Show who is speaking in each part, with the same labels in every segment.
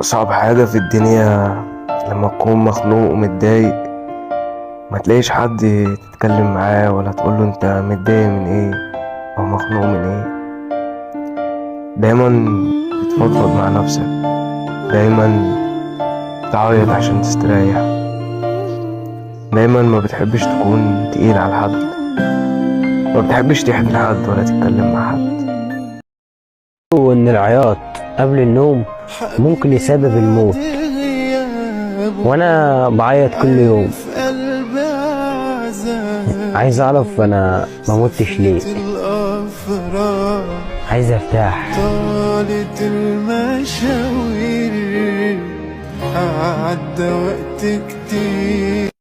Speaker 1: أصعب حاجة في الدنيا لما تكون مخنوق ومتضايق، ما تلاقيش حد تتكلم معاه ولا تقوله انت متضايق من ايه او مخنوق من ايه. دايما بتفضفض مع نفسك، دايما تعيط عشان تستريح، دايما ما بتحبش تكون تقيل على حد، ما بتحبش تحكي لحد ولا تتكلم مع حد.
Speaker 2: وإن العياط قبل النوم ممكن يسبب الموت، وأنا بعيط كل يوم. عايز أعرف أنا ما متش ليه، عايز أرتاح.
Speaker 3: طالت المشاوير عدى وقت كتير.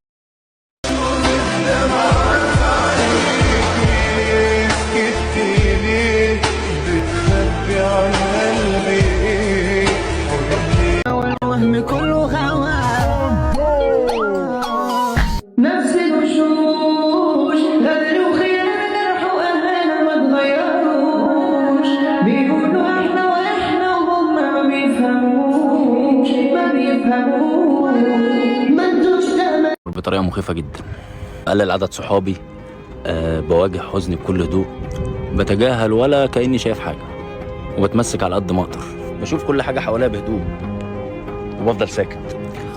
Speaker 4: والوهم كله غوام، نفس الوشوش غدر وخيانة جرح وأهانة ما تغيروش. بيقولوا احنا وهم ما بيفهموش ما انتوش تمام.
Speaker 5: بطريقة مخيفة جدا. أقلل عدد صحابي، بواجه حزني بكل هدوء، بتجاهل ولا كأني شايف حاجة، وبتمسك على قد ما أقدر، بشوف كل حاجة حواليا بهدوء وبفضل ساكت.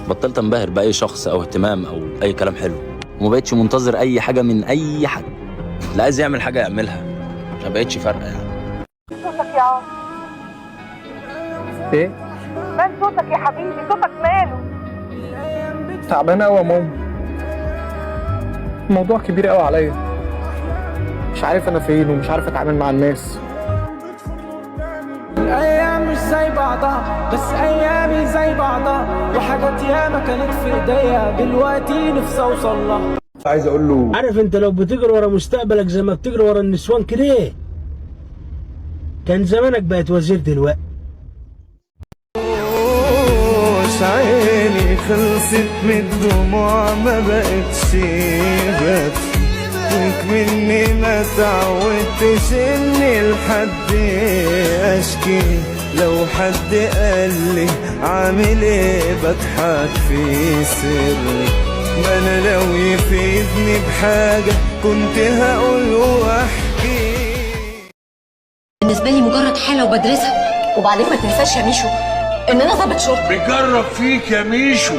Speaker 5: بطلت انبهر بأي شخص أو اهتمام أو أي كلام حلو، ومبقتش منتظر أي حاجة من أي حد. اللي عايز يعمل حاجة يعملها، ما بقتش فارقة يعني.
Speaker 6: صوتك يا عم.
Speaker 7: ايه؟
Speaker 6: مال صوتك يا حبيبي؟ صوتك ماله؟
Speaker 7: تعبان قوي يا ماما، الموضوع كبير قوي عليا، مش عارف انا فين ومش عارف اتعامل مع الناس.
Speaker 3: الأيام مش زي بعضها، بس أيامي زي بعضها، وحاجات ياما كانت في إيديا دلوقتي نفسي أوصل لها.
Speaker 8: عايز أقول له،
Speaker 9: عارف أنت لو بتجري ورا مستقبلك زي ما بتجري ورا النسوان كده، كان زمانك بقت وزير دلوقتي.
Speaker 3: عيني خلصت من الدموع ما بقتش بس مني ما تعودتش اني لحد اشكي. لو حد قال لي عامل ايه بضحك في سر، ما انا لو يفيدني بحاجة كنت هقول واحكي.
Speaker 10: بالنسبة لي مجرد حالة وبدرسها. وبعدين ما تنساش يا ميشو ان انا ضابط شرطة.
Speaker 8: بيجرب فيك يا ميشو.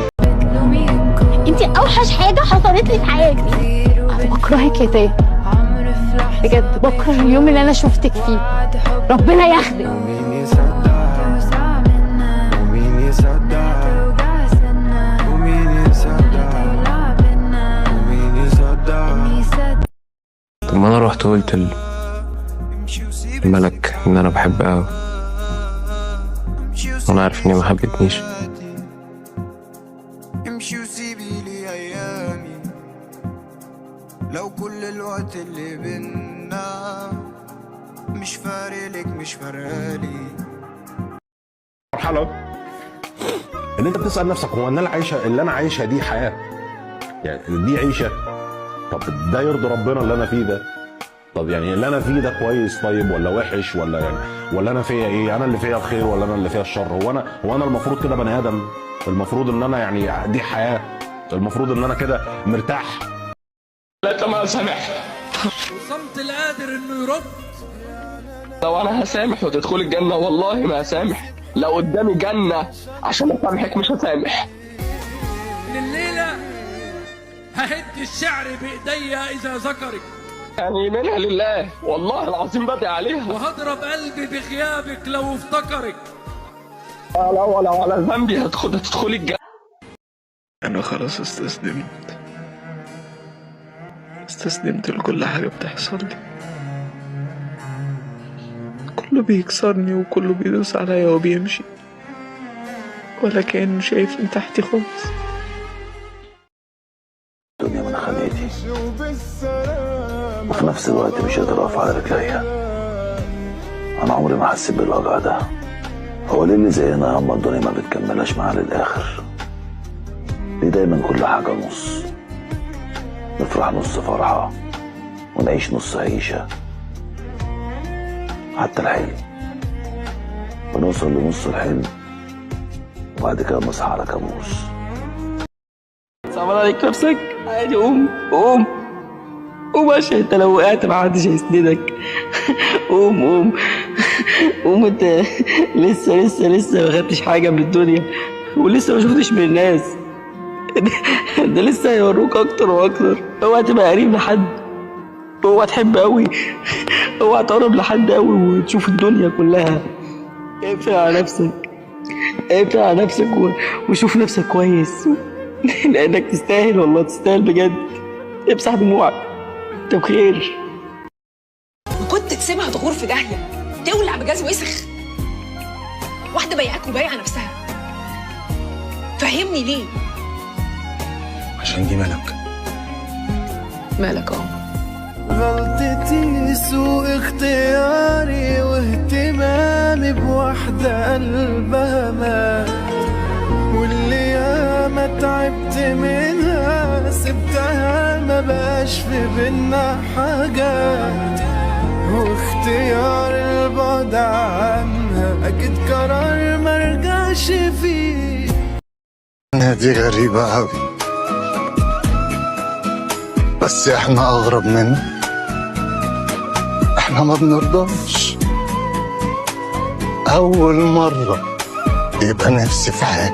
Speaker 11: انتي اوحش حاجة حصلت لي في حياتي. انا بكرهك يا تيه، بجد بكره اليوم اللي انا شفتك فيه. ربنا ياخدك.
Speaker 3: ومين يصدق ومين يصدق ومين يصدق ومين يصدق.
Speaker 1: طب ما انا رحت قلت الملك ان انا بحبها قوي، وانا عارف اني ما حبتنيش.
Speaker 3: امشي وسيبي لي ايامي، لو كل الوقت اللي بينا مش فارقلك مش فارقالي.
Speaker 8: مرحلة ان انت بتسأل نفسك، هو ان انا عايشة اللي انا عايشها دي حياة؟ يعني دي عيشة؟ طب ده يرضي ربنا اللي انا فيه ده؟ طب يعني اللي انا فيه ده كويس طيب ولا وحش، ولا يعني ولا انا فيا ايه؟ انا اللي فيا الخير ولا انا اللي فيا الشر؟ هو انا المفروض كده بني ادم؟ المفروض ان انا يعني دي حياة؟ المفروض ان انا كده مرتاح؟
Speaker 12: لا ما سامح،
Speaker 9: وصمت القادر انه يرد.
Speaker 12: لو انا هسامح وتدخل الجنة والله ما هسامح. لو قدامي جنة عشان اسامحك مش هسامح.
Speaker 9: الليلة ههد الشعر بايديا اذا ذكرك،
Speaker 12: يعني منها لله والله العظيم بدعي عليها،
Speaker 9: وهضرب قلبي بغيابك لو افتكرك.
Speaker 12: ولا على ذنبي هتدخلي الجنة.
Speaker 3: انا خلاص استسلمت لكل حاجة بتحصل لي. كله بيكسرني وكله بيدوس عليا وبيمشي، ولا كأنه شايفني تحتي خالص.
Speaker 13: الدنيا من خليتي، وفي نفس الوقت مش قادر اقف على رجليا. انا عمري ما حسيت بالوجع ده. هو ليه اللي زينا يا اما الدنيا ما بتكملهاش معاه للاخر؟ ليه دايما كل حاجه نص؟ نفرح نص فرحه ونعيش نص عيشه. حتى الحلم بنوصل لنص الحلم وبعد كده نصحى على كابوس.
Speaker 12: صعبان عليك نفسك؟ عادي قوم قوم قوم عشان انت لو وقعت محدش هيسندك. قوم قوم قوم، انت لسه ما خدتش حاجه من الدنيا، ولسه ما شفتش من الناس. ده لسه هيوروك اكتر واكتر. اوعى تبقى قريب لحد، اوعى تحب قوي، اوعى تقرب لحد قوي وتشوف الدنيا كلها. اقفل على نفسك، اقفل على نفسك وشوف نفسك كويس. لانك تستاهل، والله تستاهل بجد. امسح دموعك، انت بخير.
Speaker 10: كنت تسيبها تغور في داهيه، تولع بجاز وسخ. واحده بايعاك وبايعه نفسها. فهمني ليه؟
Speaker 8: عشان دي ملك.
Speaker 10: مالك اهو.
Speaker 3: غلطتي سوء اختياري واهتمامي بواحدة قلبها مات، واللي ياما تعبت منها سبتها ما بقاش في بينا حاجات، واختيار البعد عنها اكيد قرار مرجعش فيه.
Speaker 14: دي غريبة أوي، بس احنا أغرب منه. احنا ما بنرضاش. أول مرة يبقى نفسي في حاجة